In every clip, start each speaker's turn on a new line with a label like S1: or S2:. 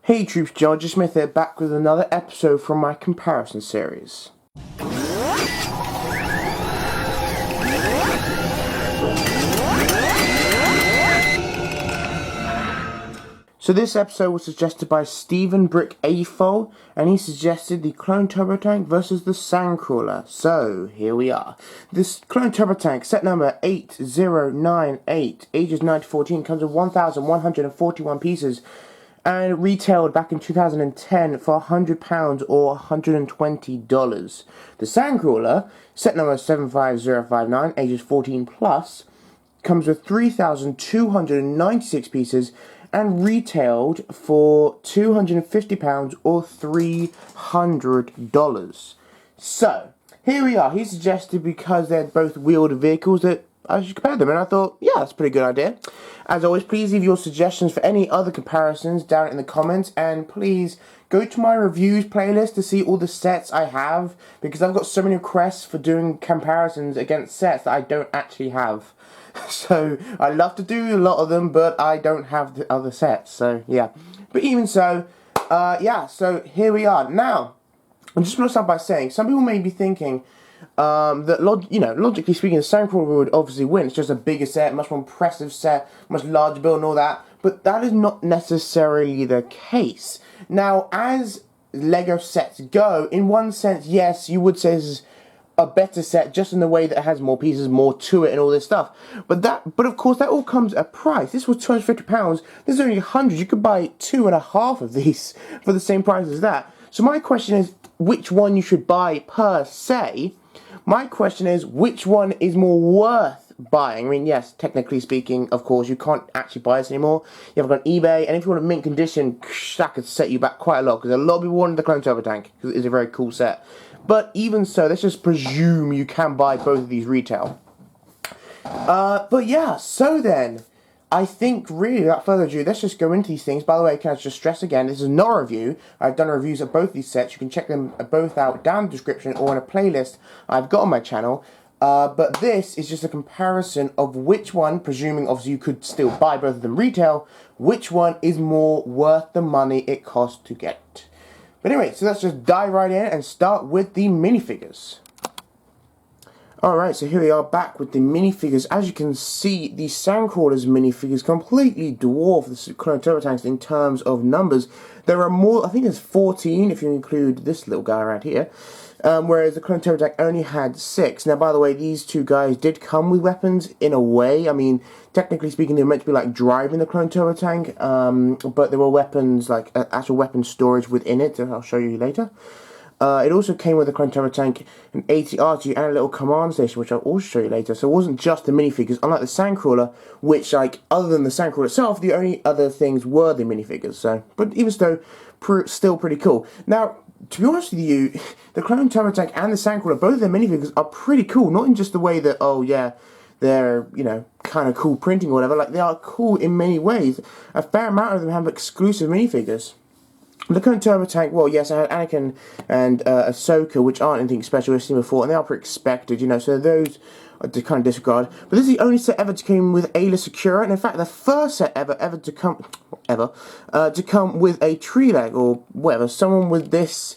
S1: Hey troops, GeneralJSmith here, back with another episode from my comparison series. So this episode was suggested by Stephen Brick AFOL, and he suggested the Clone Turbo Tank versus the Sandcrawler. So here we are. This Clone Turbo Tank, set number 8098, ages 9 to 14, comes with 1,141 pieces, and retailed back in 2010 for £100 or $120. The Sandcrawler, set number 75059, ages 14 plus, comes with 3,296 pieces and retailed for £250 or $300. So, here we are. He suggested, because they're both wheeled vehicles, that I should compare them, and I thought, yeah, that's a pretty good idea. As always, please leave your suggestions for any other comparisons down in the comments, and please go to my reviews playlist to see all the sets I have, because I've got so many requests for doing comparisons against sets that I don't actually have. So, I love to do a lot of them, but I don't have the other sets, so yeah. But even so, yeah, so here we are. Now, I'm just going to start by saying, some people may be thinking that, logically speaking, the Sandcrawler would obviously win. It's just a bigger set, much more impressive set, much larger build and all that. But that is not necessarily the case. Now, as LEGO sets go, in one sense, yes, you would say this is a better set, just in the way that it has more pieces, more to it, and all this stuff. But of course, that all comes at a price. This was £250. This is only 100. You could buy 2.5 of these for the same price as that. So my question is, which one you should buy per se? My question is, which one is more worth buying? I mean, yes, technically speaking, of course, you can't actually buy this anymore. You have it on eBay, and if you want a mint condition, that could set you back quite a lot, because a lot of people wanted the Clone Turbo Tank, because it is a very cool set. But even so, let's just presume you can buy both of these retail. But yeah, so then, I think really, without further ado, let's just go into these things. By the way, can I just stress again, this is not a review. I've done reviews of both these sets. You can check them both out down in the description or in a playlist I've got on my channel. But this is just a comparison of which one, presuming obviously you could still buy both of them retail, which one is more worth the money it costs to get. But anyway, so let's just dive right in and start with the minifigures. Alright, so here we are back with the minifigures. As you can see, the Sandcrawler's minifigures completely dwarf the Clone Turbo Tanks in terms of numbers. There are more, I think there's 14 if you include this little guy right here. Whereas the Clone Turbo Tank only had 6. Now, by the way, these two guys did come with weapons in a way. I mean, technically speaking, they were meant to be like driving the Clone Turbo Tank, but there were weapons, like actual weapon storage within it, that I'll show you later. It also came with a Clone Turbo Tank, an AT-RT, and a little command station, which I'll also show you later. So it wasn't just the minifigures, unlike the Sandcrawler, which, like, other than the Sandcrawler itself, the only other things were the minifigures. So, but even so, still pretty cool. Now, to be honest with you, the Clone Turbo Tank and the Sandcrawler, both of their minifigures are pretty cool. Not in just the way that, oh yeah, they're, you know, kind of cool printing or whatever. Like, they are cool in many ways. A fair amount of them have exclusive minifigures. The Clone Turbo Tank, well, yes, I had Anakin and Ahsoka, which aren't anything special we've seen before, and they are pretty expected, you know, so those are to kind of disregard. But this is the only set ever to come with Ayla Secura, and in fact, the first set ever to come with a tree leg, or whatever, someone with this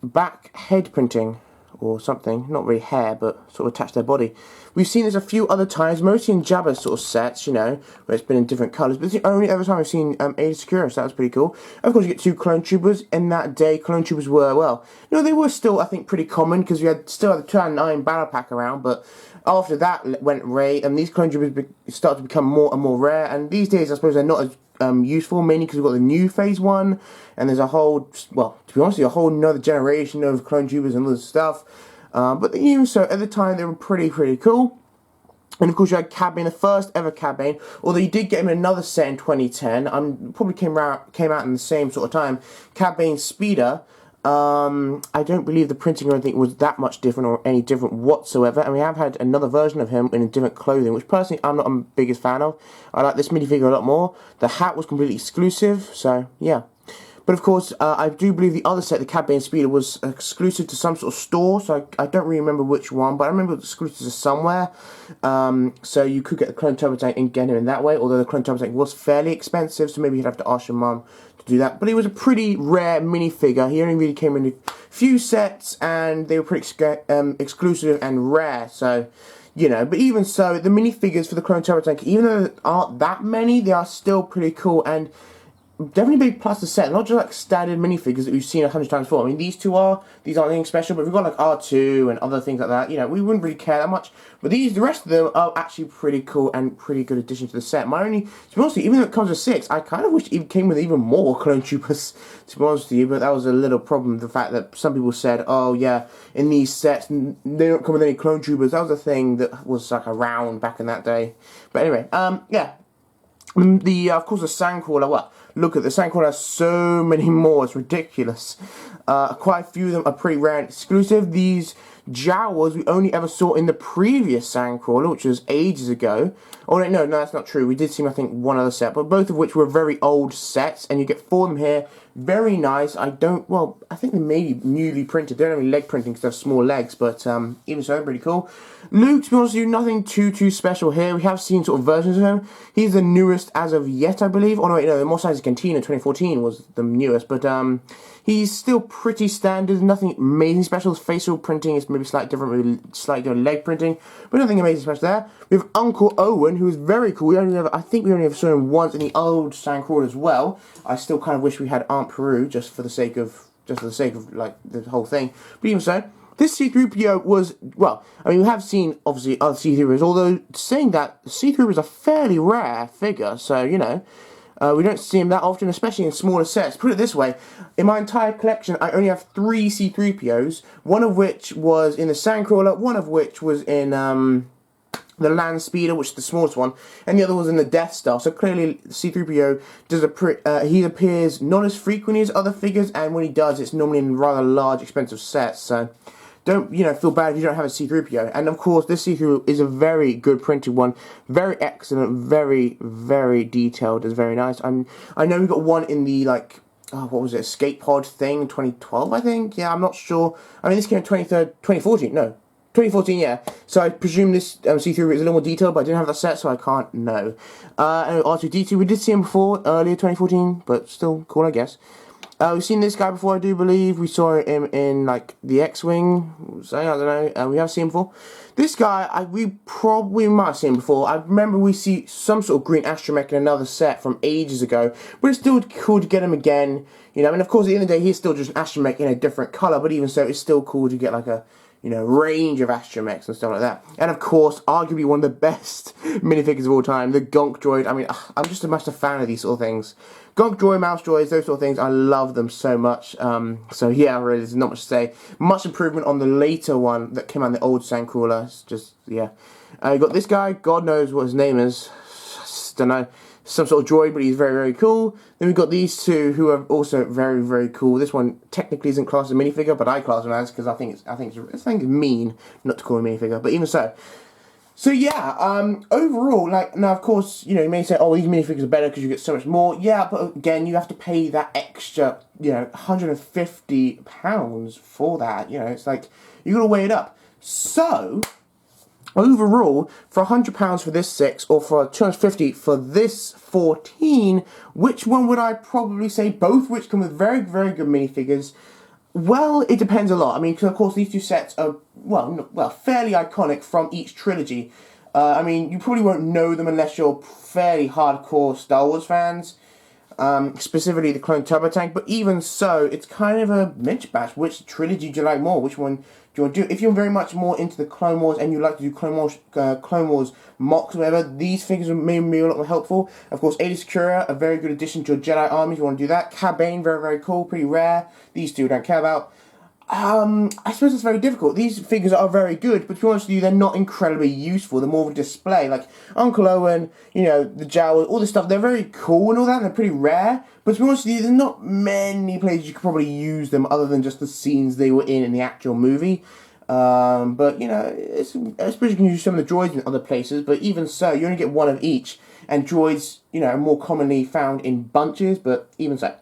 S1: back head printing, or something, not really hair, but sort of attached to their body. We've seen this a few other times, mostly in Jabba sort of sets, you know, where it's been in different colours, but it's the only other time I've seen Ayla Secura, so that was pretty cool. Of course, you get 2 Clone Troopers. In that day, Clone Troopers were, well, you know, they were still, I think, pretty common, because we still had the 2009 Battle Pack around, but after that went Rey, and these Clone Troopers started to become more and more rare, and these days, I suppose, they're not as useful, mainly because we've got the new Phase 1, and there's a whole, well, to be honest, a whole another generation of Clone Troopers and all this stuff. But even so, at the time, they were pretty cool. And of course, you had Cad Bane, the first ever Cad Bane, although you did get him in another set in 2010. Probably came out in the same sort of time. Cad Bane Speeder. I don't believe the printing or anything was that much different or any different whatsoever. And we have had another version of him in different clothing, which personally I'm not the biggest fan of. I like this minifigure a lot more. The hat was completely exclusive, so yeah. But of course, I do believe the other set, the Cad Bane Speeder, was exclusive to some sort of store, so I don't really remember which one, but I remember it was exclusive to somewhere. So you could get the Clone Turbo Tank and get him in that way, although the Clone Turbo Tank was fairly expensive, so maybe you'd have to ask your mum to do that. But he was a pretty rare minifigure. He only really came in a few sets, and they were pretty exclusive and rare. So, you know, but even so, the minifigures for the Clone Turbo Tank, even though there aren't that many, they are still pretty cool, and definitely big plus the set, not just like standard minifigures that we've seen 100 times before. I mean, these aren't anything special, but we've got like R2 and other things like that, you know, we wouldn't really care that much. But the rest of them are actually pretty cool and pretty good addition to the set. My only, to be honest with you, even though it comes with 6, I kind of wish it came with even more Clone Troopers, to be honest with you, but that was a little problem, the fact that some people said, oh yeah, in these sets, they don't come with any Clone Troopers. That was a thing that was like around back in that day. But anyway, yeah. Of course, the Sandcrawler, well, look at the Sandcrawler has so many more, it's ridiculous. Quite a few of them are pretty rare and exclusive. These Jawas we only ever saw in the previous Sandcrawler, which was ages ago. Oh, no, that's not true. We did see, I think, one other set, but both of which were very old sets, and you get 4 of them here. Very nice. I think they may be newly printed. They don't have any leg printing because they have small legs, but even so, they're pretty cool. Luke, to be honest with you, nothing too special here. We have seen sort of versions of him. He's the newest as of yet, I believe. Oh, no, wait, no, the Mos Eisley Cantina 2014 was the newest, but he's still pretty standard. Nothing amazing special. His facial printing is maybe slightly different, maybe slightly different leg printing, but nothing amazing special there. We have Uncle Owen, who is very cool. I think we only ever saw him once in the old Sandcrawler as well. I still kind of wish we had Aunt Peru just for the sake of like the whole thing. But even so, this C-3PO was, well, I mean, we have seen obviously other C-3POs, although saying that, C-3PO is a fairly rare figure, so you know. We don't see him that often, especially in smaller sets. Put it this way, in my entire collection, I only have 3 C-3POs, one of which was in the Sandcrawler, one of which was in the Land Speeder, which is the smallest one, and the other was in the Death Star. So clearly, C-3PO does he appears not as frequently as other figures, and when he does, it's normally in rather large, expensive sets. So don't, you know, feel bad if you don't have a C-3PO. And of course, this C-3PO is a very good printed one, very excellent, very detailed. It's very nice. I know we got one in the like, oh, what was it, Escape Pod thing in 2012, I think. Yeah, I'm not sure. I mean, this came in 2014. No. 2014, yeah. So I presume this C-3PO is a little more detailed, but I didn't have that set, so I can't know. And R2-D2, we did see him before, earlier 2014, but still cool, I guess. We've seen this guy before, I do believe. We saw him in, like, the X-Wing. I don't know. We have seen him before. This guy, we probably might have seen him before. I remember we see some sort of green astromech in another set from ages ago. But it's still cool to get him again. You know, I mean, of course, at the end of the day, he's still just an astromech in a different colour. But even so, it's still cool to get, like, a, you know, range of astromechs and stuff like that. And of course, arguably one of the best minifigures of all time, the Gonk Droid. I mean, I'm just a massive fan of these sort of things. Gonk Droid, Mouse Droids, those sort of things, I love them so much. So yeah, really, there's not much to say. Much improvement on the later one that came out in the old Sandcrawler. It's just, yeah. You got this guy, God knows what his name is. Just don't know. Some sort of droid, but he's very cool. Then we've got these two who are also very cool. This one technically isn't classed as a minifigure, but I class him as because I think it's mean not to call him a minifigure. But even so, yeah. Overall, like, now of course, you know, you may say, oh, these minifigures are better because you get so much more. Yeah, but again, you have to pay that extra, you know, £150 for that. You know, it's like you got to weigh it up. So overall, for £100 for this 6, or for £250 for this 14, which one would I probably say? Both which come with very good minifigures. Well, it depends a lot. I mean, because of course these two sets are, well, fairly iconic from each trilogy. I mean, you probably won't know them unless you're fairly hardcore Star Wars fans. Specifically the Clone Turbo Tank, but even so, it's kind of a mismatch. Which trilogy do you like more? Which one do you want to do? If you're very much more into the Clone Wars and you like to do Clone Wars mocks or whatever, these figures are maybe a lot more helpful. Of course, Aayla Secura, a very good addition to your Jedi army if you want to do that. Cad Bane, very cool, pretty rare. These two I don't care about. I suppose it's very difficult. These figures are very good, but to be honest with you, they're not incredibly useful. They're more of a display. Like Uncle Owen, you know, the Jawa, all this stuff, they're very cool and all that, and they're pretty rare. But to be honest with you, there's not many places you could probably use them other than just the scenes they were in the actual movie. But, you know, I suppose you can use some of the droids in other places, but even so, you only get one of each. And droids, you know, are more commonly found in bunches, but even so.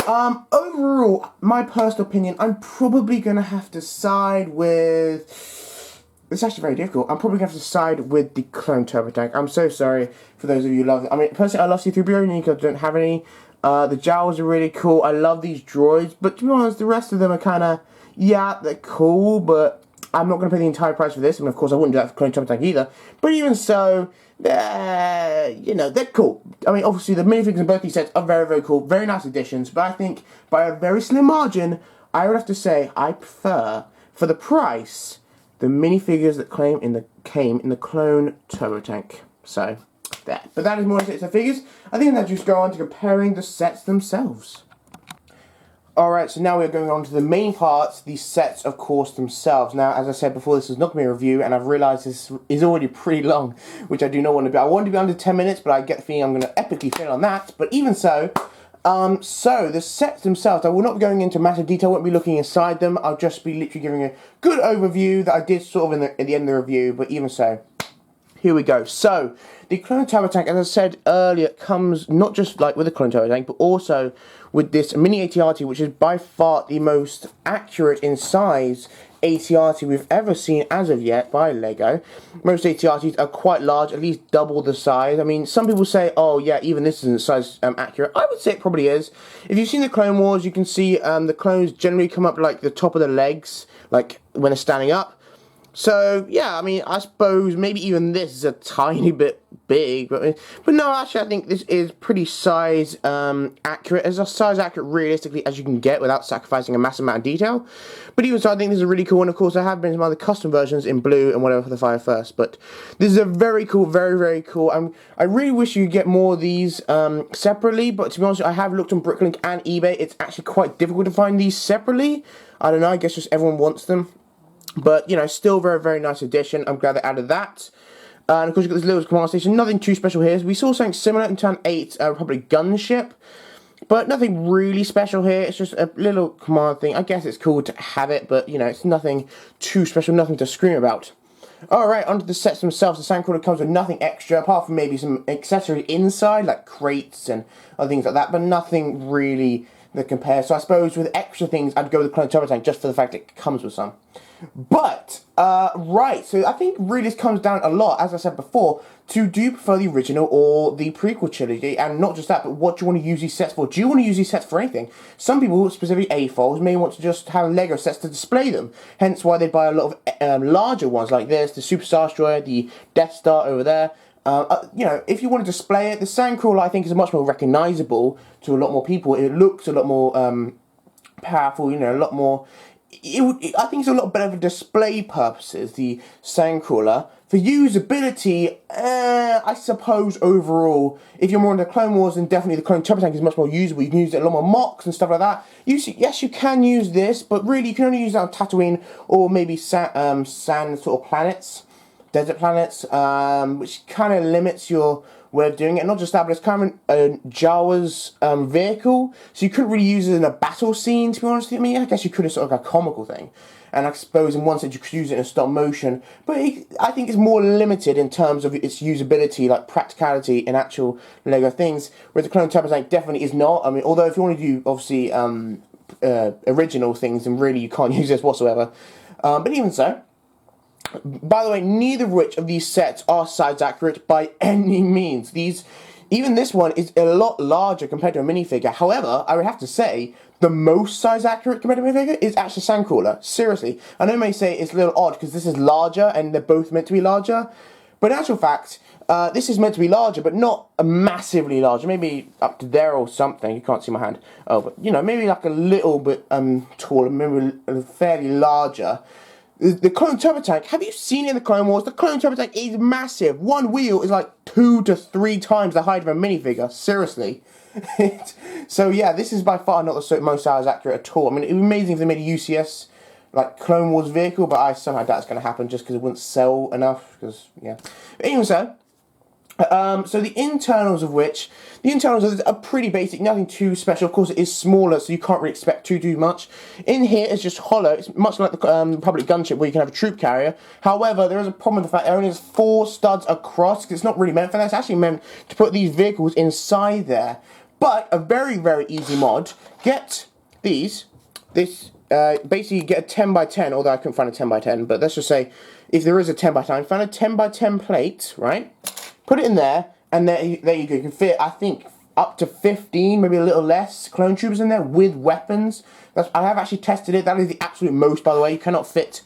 S1: Overall, my personal opinion, I'm probably going to have to side with... It's actually very difficult. I'm probably going to have to side with the Clone Turbo Tank. I'm so sorry for those of you who love it. I mean, personally, I love C-3PO, and I don't have any. The Jawas are really cool. I love these droids, but to be honest, the rest of them are kind of, yeah, they're cool, but I'm not going to pay the entire price for this. And of course, I wouldn't do that for Clone Turbo Tank either. But even so, you know, they're cool. I mean, obviously, the minifigures in both these sets are very, very cool. Very nice additions. But I think, by a very slim margin, I would have to say I prefer, for the price, the minifigures that came in the Clone Turbo Tank. So, there. But that is more sets of figures. I think let's just go on to comparing the sets themselves. Alright, so now we're going on to the main parts, the sets, of course, themselves. Now, as I said before, this is not going to be a review, and I've realised this is already pretty long, which I do not want to be. I want to be under 10 minutes, but I get the feeling I'm going to epically fail on that. But even so, so the sets themselves, I will not be going into massive detail, I won't be looking inside them. I'll just be literally giving a good overview that I did sort of at the end of the review, but even so, here we go. So, the Clone Turbo Tank, as I said earlier, comes not just like with the Clone Turbo Tank, but also with this mini AT-RT, which is by far the most accurate in size AT-RT we've ever seen as of yet by LEGO. Most AT-RTs are quite large, at least double the size. I mean, some people say, oh yeah, even this isn't size accurate. I would say it probably is. If you've seen the Clone Wars, you can see the clones generally come up like the top of the legs, like when they're standing up. So, yeah, I mean, I suppose maybe even this is a tiny bit big, but no, actually, I think this is pretty size accurate, as size accurate realistically as you can get without sacrificing a massive amount of detail. But even so, I think this is a really cool one. Of course, there have been some other custom versions in blue and whatever for the Fire First, but this is a very cool, very, very cool. I really wish you could get more of these separately, but to be honest, I have looked on Bricklink and eBay. It's actually quite difficult to find these separately. I don't know, I guess just everyone wants them. But, you know, still very, very nice addition. I'm glad they added that. And, of course, you've got this little command station. Nothing too special here. We saw something similar in Turn 8, Republic gunship. But nothing really special here. It's just a little command thing. I guess it's cool to have it, but, you know, it's nothing too special. Nothing to scream about. Alright, onto the sets themselves. The Sandcrawler comes with nothing extra, apart from maybe some accessories inside, like crates and other things like that. But nothing really that compares. So I suppose with extra things, I'd go with the Clone Turbo Tank just for the fact it comes with some. But, right, so I think really this comes down a lot, as I said before, to do you prefer the original or the prequel trilogy, and not just that, but what do you want to use these sets for? Do you want to use these sets for anything? Some people, specifically AFOLs, may want to just have LEGO sets to display them, hence why they buy a lot of larger ones like this, the Super Star Destroyer, the Death Star over there. You know, if you want to display it, the Sandcrawler I think is much more recognisable to a lot more people. It looks a lot more powerful, you know, a lot more. I think it's a lot better for display purposes, the Sandcrawler. For usability, I suppose overall, if you're more into Clone Wars, then definitely the Clone Turbo Tank is much more usable. You can use it a lot more mocks and stuff like that. Yes, you can use this, but really you can only use that on Tatooine or maybe sand sort of planets, desert planets, which kind of limits your way of doing it. Not just that, but it's kind of a Jawa's vehicle, so you couldn't really use it in a battle scene, to be honest with you. I mean, I guess you could have sort of like a comical thing, and I suppose in one sense you could use it in stop motion, but I think it's more limited in terms of its usability, like practicality in actual LEGO things, whereas the Clone Turbo Tank definitely is not. I mean, although if you want to do, obviously, original things, then really you can't use this whatsoever. But even so, by the way, neither of which of these sets are size accurate by any means. Even this one is a lot larger compared to a minifigure. However, I would have to say, the most size accurate compared to a minifigure is actually Sandcrawler. Seriously. I know you may say it's a little odd because this is larger and they're both meant to be larger. But in actual fact, this is meant to be larger, but not massively larger. Maybe up to there or something. You can't see my hand. Oh, but, you know, maybe like a little bit taller, maybe fairly larger. The Clone Turbo Tank, have you seen it in the Clone Wars? The Clone Turbo Tank is massive. One wheel is like 2 to 3 times the height of a minifigure. Seriously. So yeah, this is by far not the most size accurate at all. I mean, it would be amazing if they made a UCS, like, Clone Wars vehicle, but I somehow doubt it's going to happen just because it wouldn't sell enough. Because, yeah. But anyway, so the internals of this are pretty basic, nothing too special. Of course, it is smaller, so you can't really expect too much. In here, it's just hollow. It's much like the Republic gunship, where you can have a troop carrier. However, there is a problem with the fact it only has 4 studs across, because it's not really meant for that. It's actually meant to put these vehicles inside there. But a very, very easy mod. Get these. Basically, you get a 10 by 10, although I couldn't find a 10 by 10, but let's just say, if there is a 10 by 10, find a 10 by 10 plate, right? Put it in there, and there you go. You can fit, I think, up to 15, maybe a little less, clone troopers in there with weapons. I have actually tested it. That is the absolute most, by the way. You cannot fit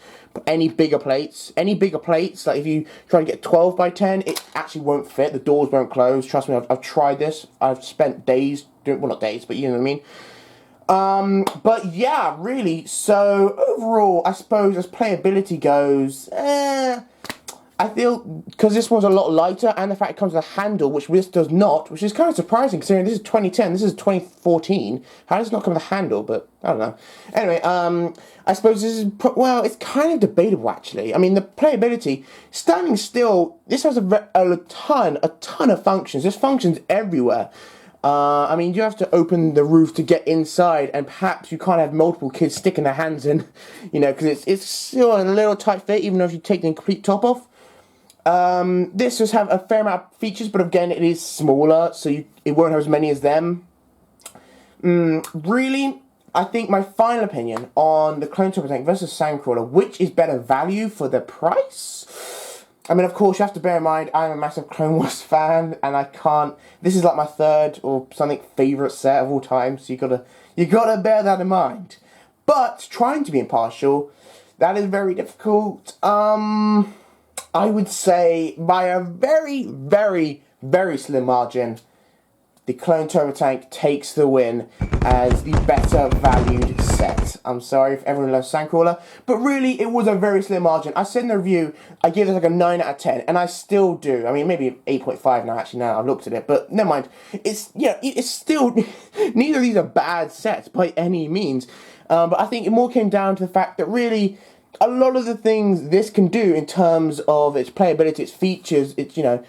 S1: any bigger plates. Any bigger plates, like if you try to get 12 by 10, it actually won't fit. The doors won't close. Trust me, I've tried this. I've spent days doing, well, not days, but you know what I mean. But yeah, really. So overall, I suppose as playability goes, I feel, because this one's a lot lighter, and the fact it comes with a handle, which this does not, which is kind of surprising, considering this is 2010, this is 2014, how does it not come with a handle, but, I don't know. Anyway, I suppose this is, well, it's kind of debatable, actually. I mean, the playability, standing still, this has a ton of functions. There's functions everywhere. I mean, you have to open the roof to get inside, and perhaps you can't have multiple kids sticking their hands in, you know, because it's still a little tight fit, even though if you take the complete top off. This does have a fair amount of features, but again, it is smaller, so it won't have as many as them. Really, I think my final opinion on the Clone Trooper Tank versus Sandcrawler, which is better value for the price? I mean, of course, you have to bear in mind, I'm a massive Clone Wars fan, and I can't, this is like my third or something favourite set of all time, so you gotta bear that in mind. But, trying to be impartial, that is very difficult. I would say, by a very, very, very slim margin, the Clone Turbo Tank takes the win as the better valued set. I'm sorry if everyone loves Sandcrawler, but really, it was a very slim margin. I said in the review, I give it like a 9 out of 10, and I still do. I mean, maybe 8.5 now, actually, now I've looked at it, but never mind. It's, yeah, it's still, neither of these are bad sets by any means, but I think it more came down to the fact that really, a lot of the things this can do in terms of its playability, its features, its, you know,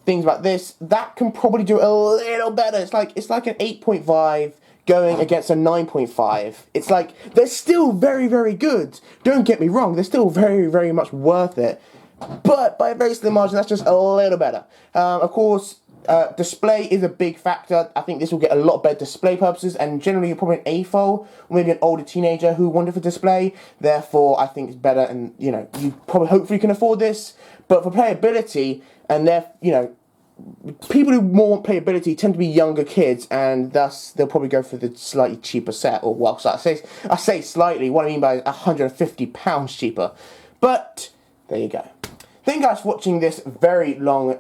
S1: things like this, that can probably do a little better. It's like an 8.5 going against a 9.5. It's like, they're still very, very good. Don't get me wrong, they're still very, very much worth it. But by a very slim margin, that's just a little better. Of course, display is a big factor. I think this will get a lot better display purposes, and generally you're probably an AFOL, or maybe an older teenager who wanted for display. Therefore, I think it's better, and you know, you probably hopefully can afford this. But for playability, and you know, people who more want playability tend to be younger kids, and thus they'll probably go for the slightly cheaper set. Or well, so I say slightly. What I mean by £150 cheaper. But there you go. Thank you guys for watching this very long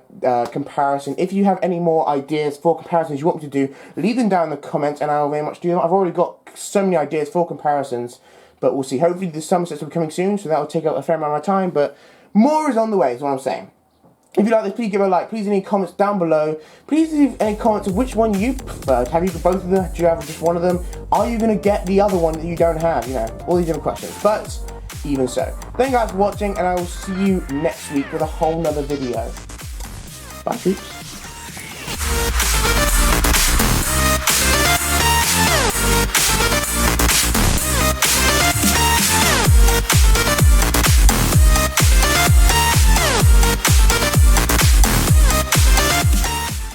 S1: comparison. If you have any more ideas for comparisons you want me to do, leave them down in the comments and I'll very much do them. I've already got so many ideas for comparisons, but we'll see. Hopefully the summer sets will be coming soon, so that will take up a fair amount of my time, but more is on the way is what I'm saying. If you like this, please give it a like. Please leave any comments down below. Please leave any comments of which one you preferred. Have you got both of them? Do you have just one of them? Are you going to get the other one that you don't have? You know, all these different questions. But even so, thank you guys for watching, and I will see you next week with a whole nother video. Bye, peeps.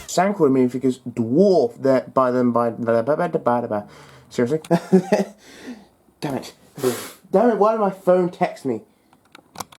S1: Sandcrawler minifigures dwarf that by them by seriously. Damn it, why did my phone text me?